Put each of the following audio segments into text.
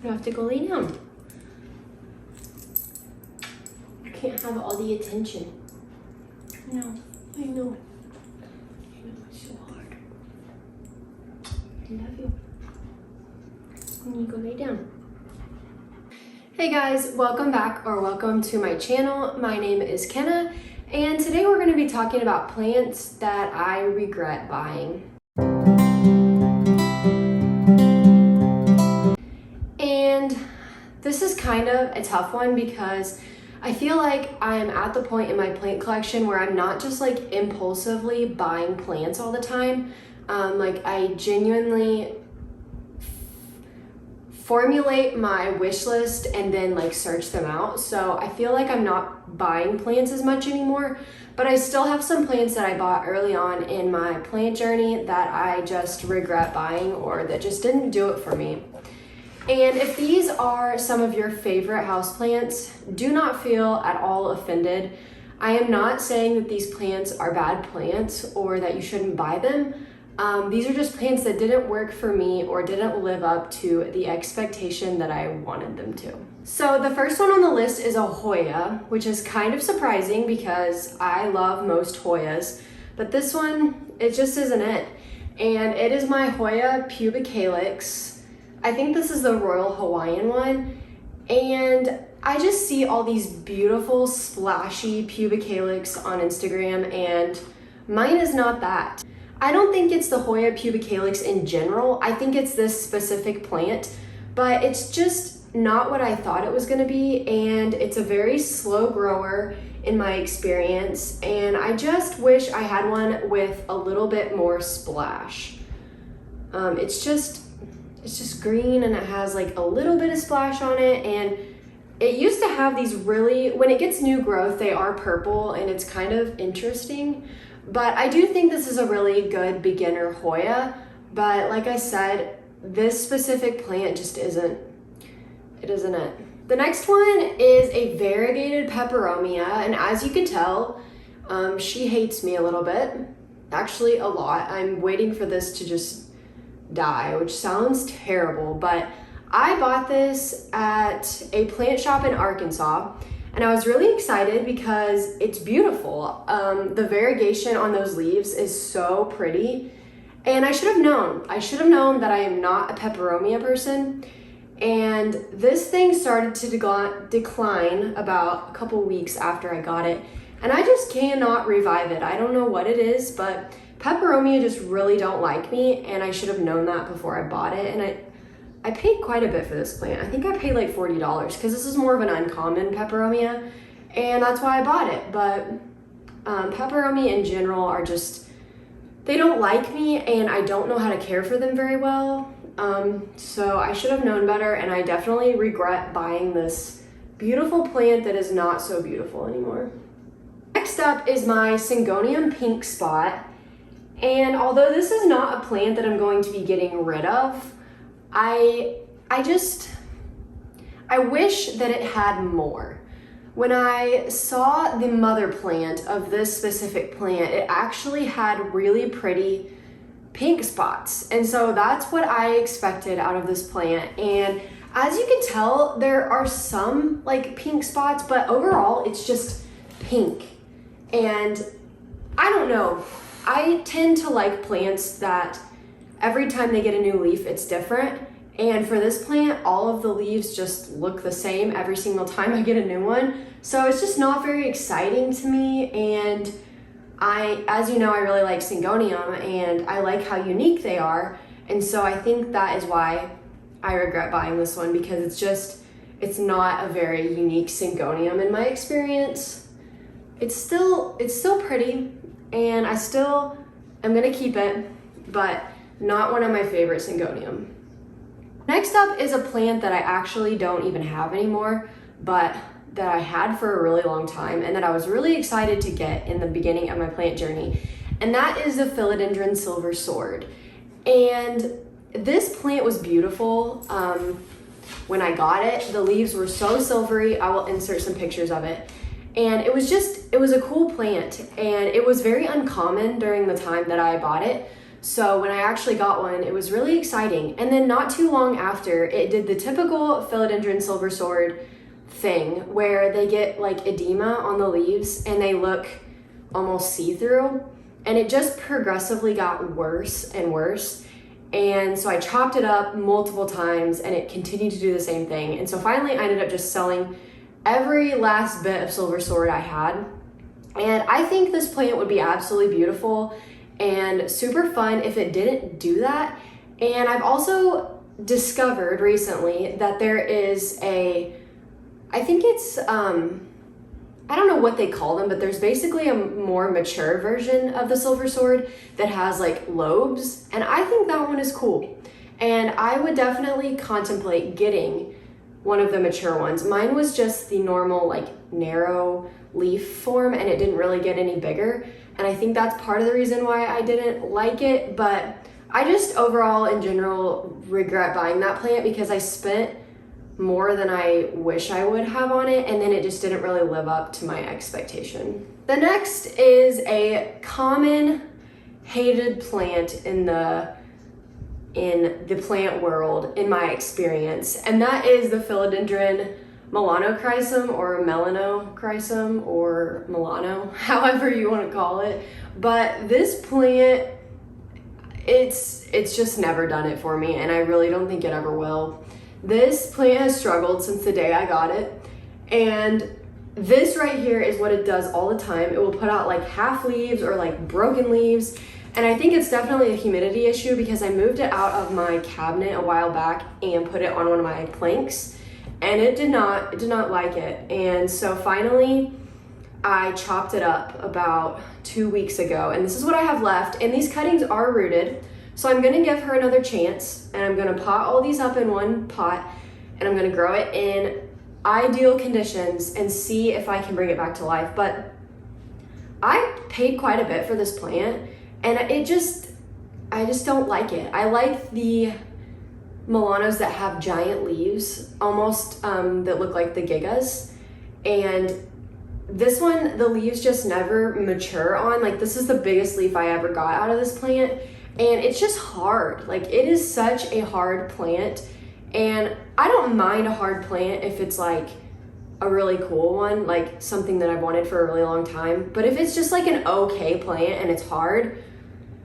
You have to go lay down. I can't have all the attention. No, I know. I know, it's so hard. I love you. And you go lay down. Hey guys, welcome back or welcome to my channel. My name is Kenna, and today we're going to be talking about plants that I regret buying. And this is kind of a tough one because I feel like I am at the point in my plant collection where I'm not just like impulsively buying plants all the time. Like I genuinely formulate my wish list and then like search them out. So I feel like I'm not buying plants as much anymore, but I still have some plants that I bought early on in my plant journey that I just regret buying or that just didn't do it for me. And if these are some of your favorite houseplants, do not feel at all offended. I am not saying that these plants are bad plants or that you shouldn't buy them. These are just plants that didn't work for me or didn't live up to the expectation that I wanted them to. So the first one on the list is a Hoya, which is kind of surprising because I love most Hoyas, but this one, it just isn't it. And it is my Hoya pubic helix. I think this is the Royal Hawaiian one. And I just see all these beautiful splashy pubic helix on Instagram, and mine is not that. I don't think it's the Hoya pubic helix in general. I think it's this specific plant, but it's just not what I thought it was gonna be, and it's a very slow grower in my experience, and I just wish I had one with a little bit more splash. It's just green and it has like a little bit of splash on it, and it used to have these really, when it gets new growth, they are purple and it's kind of interesting. But I do think this is a really good beginner Hoya, but like I said, this specific plant just isn't it. The next one is a variegated peperomia, and as you can tell, she hates me a little bit, actually a lot. I'm waiting for this to just die, which sounds terrible, but I bought this at a plant shop in Arkansas. And I was really excited because it's beautiful. The variegation on those leaves is so pretty. And I should have known that I am not a peperomia person. And this thing started to decline about a couple weeks after I got it. And I just cannot revive it. I don't know what it is, but peperomia just really don't like me. And I should have known that before I bought it. And I paid quite a bit for this plant. I think I paid like $40 because this is more of an uncommon peperomia, and that's why I bought it. But peperomia in general are just, they don't like me, and I don't know how to care for them very well. So I should have known better, and I definitely regret buying this beautiful plant that is not so beautiful anymore. Next up is my Syngonium pink spot, and although this is not a plant that I'm going to be getting rid of, I wish that it had more. When I saw the mother plant of this specific plant, it actually had really pretty pink spots. And so that's what I expected out of this plant. And as you can tell, there are some like pink spots, but overall it's just pink. And I don't know, I tend to like plants that every time they get a new leaf, it's different. And for this plant, all of the leaves just look the same every single time I get a new one. So it's just not very exciting to me. And as you know, I really like Syngonium and I like how unique they are. And so I think that is why I regret buying this one, because it's not a very unique Syngonium in my experience. It's still pretty, and I'm gonna keep it, but not one of my favorite Syngonium. Next up is a plant that I actually don't even have anymore, but that I had for a really long time and that I was really excited to get in the beginning of my plant journey. And that is the Philodendron silver sword. And this plant was beautiful when I got it. The leaves were so silvery. I will insert some pictures of it. And it was a cool plant, and it was very uncommon during the time that I bought it. So when I actually got one, it was really exciting. And then not too long after, it did the typical Philodendron silver sword thing where they get like edema on the leaves and they look almost see-through. And it just progressively got worse and worse. And so I chopped it up multiple times and it continued to do the same thing. And so finally I ended up just selling every last bit of silver sword I had. And I think this plant would be absolutely beautiful and super fun if it didn't do that. And I've also discovered recently that there is I think it's, I don't know what they call them, but there's basically a more mature version of the silver sword that has like lobes, and I think that one is cool. And I would definitely contemplate getting one of the mature ones. Mine was just the normal like narrow leaf form and it didn't really get any bigger. And I think that's part of the reason why I didn't like it, but I just overall in general regret buying that plant because I spent more than I wish I would have on it, and then it just didn't really live up to my expectation. The next is a common hated plant in the plant world in my experience, and that is the Philodendron melanochrysum or melanochrysum or melano, however you want to call it. But this plant, it's just never done it for me, and I really don't think it ever will. This plant has struggled since the day I got it, and this right here is what it does all the time. It will put out like half leaves or like broken leaves, and I think it's definitely a humidity issue because I moved it out of my cabinet a while back and put it on one of my planks, and it did not like it. And so finally I chopped it up about 2 weeks ago, and this is what I have left, and these cuttings are rooted. So I'm gonna give her another chance, and I'm gonna pot all these up in one pot, and I'm gonna grow it in ideal conditions and see if I can bring it back to life. But I paid quite a bit for this plant, and I just don't like it. I like the Milanos that have giant leaves, almost that look like the gigas, and this one, the leaves just never mature on. Like, this is the biggest leaf I ever got out of this plant, and it's just hard. Like, it is such a hard plant, and I don't mind a hard plant if it's like a really cool one, like something that I've wanted for a really long time. But if it's just like an okay plant and it's hard,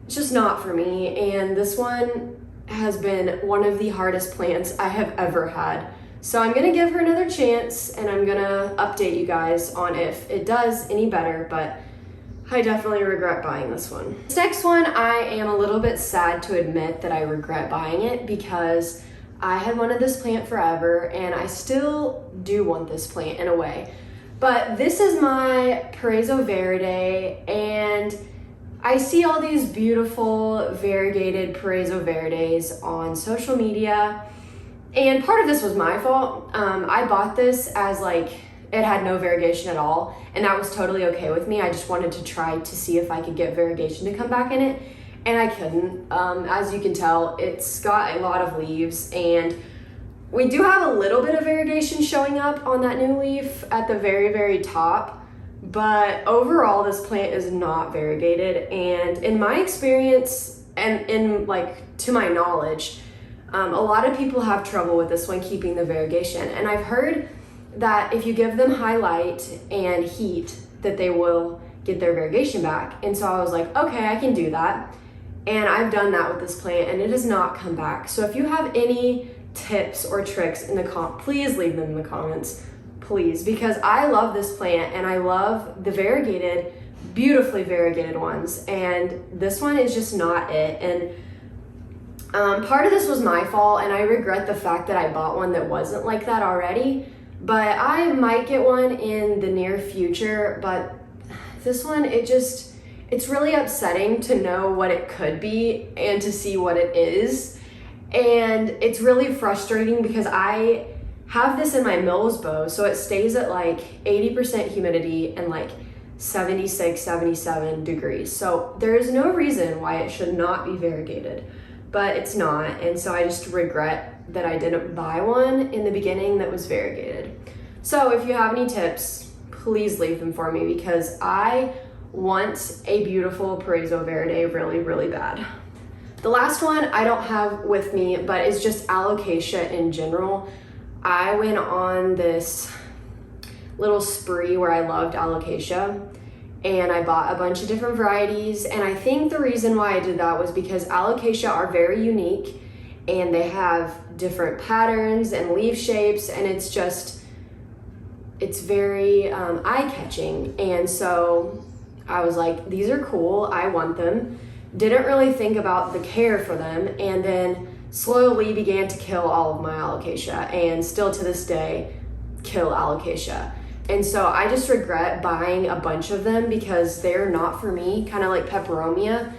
it's just not for me. And this one has been one of the hardest plants I have ever had. So I'm gonna give her another chance, and I'm gonna update you guys on if it does any better, but I definitely regret buying this one. This next one, I am a little bit sad to admit that I regret buying it because I had wanted this plant forever, and I still do want this plant in a way. But this is my paraiso verde, and I see all these beautiful variegated paraiso verdes on social media, and part of this was my fault. I bought this as like, it had no variegation at all, and that was totally okay with me. I just wanted to try to see if I could get variegation to come back in it, and I couldn't. As you can tell, it's got a lot of leaves, and we do have a little bit of variegation showing up on that new leaf at the very, very top, but overall this plant is not variegated. And in my experience, and in like to my knowledge, a lot of people have trouble with this one keeping the variegation, and I've heard that if you give them high light and heat that they will get their variegation back. And so I was like, okay, I can do that. And I've done that with this plant, and it has not come back. So if you have any tips or tricks in the please leave them in the comments, please, because I love this plant and I love the variegated, beautifully variegated ones, and this one is just not it. And part of this was my fault, and I regret the fact that I bought one that wasn't like that already. But I might get one in the near future, but this one, it's really upsetting to know what it could be and to see what it is. And it's really frustrating because I have this in my Mills bow, so it stays at like 80% humidity and like 76, 77 degrees. So there is no reason why it should not be variegated, but it's not. And so I just regret that I didn't buy one in the beginning that was variegated. So if you have any tips, please leave them for me because I want a beautiful paraiso verde really, really bad. The last one I don't have with me, but it's just Alocasia in general. I went on this little spree where I loved Alocasia, and I bought a bunch of different varieties, and I think the reason why I did that was because Alocasia are very unique, and they have different patterns and leaf shapes, and it's very eye-catching. And so I was like, these are cool, I want them. Didn't really think about the care for them, and then slowly began to kill all of my Alocasia, and still to this day kill Alocasia. And so I just regret buying a bunch of them because they're not for me, kind of like peperomia.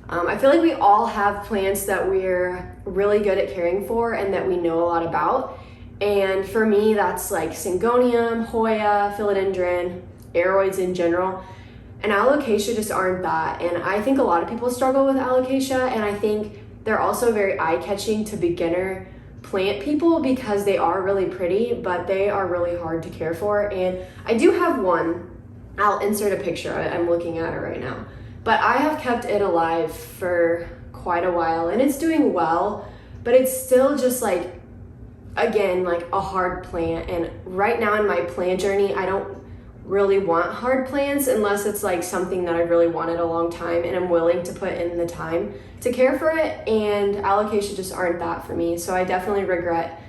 I feel like we all have plants that we're really good at caring for and that we know a lot about. And for me, that's like Syngonium, Hoya, Philodendron, aroids in general. And Alocasia just aren't that. And I think a lot of people struggle with Alocasia, and I think they're also very eye-catching to beginner plant people because they are really pretty, but they are really hard to care for. And I do have one. I'll insert a picture of it. I'm looking at it right now. But I have kept it alive for quite a while, and it's doing well, but it's still just like, again, like a hard plant. And right now in my plant journey, I don't really want hard plants unless it's like something that I really wanted a long time and I'm willing to put in the time to care for it, and Alocasia just aren't that for me. So I definitely regret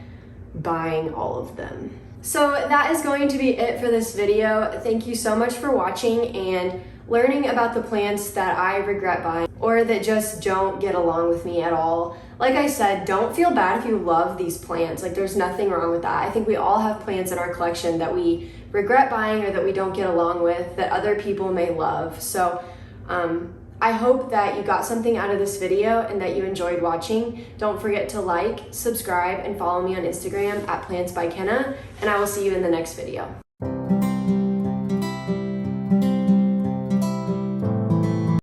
buying all of them. So that is going to be it for this video. Thank you so much for watching and learning about the plants that I regret buying or that just don't get along with me at all. Like I said, don't feel bad if you love these plants. Like, there's nothing wrong with that. I think we all have plants in our collection that we regret buying or that we don't get along with that other people may love. So I hope that you got something out of this video and that you enjoyed watching. Don't forget to like, subscribe, and follow me on Instagram at Plants by Kenna, and I will see you in the next video.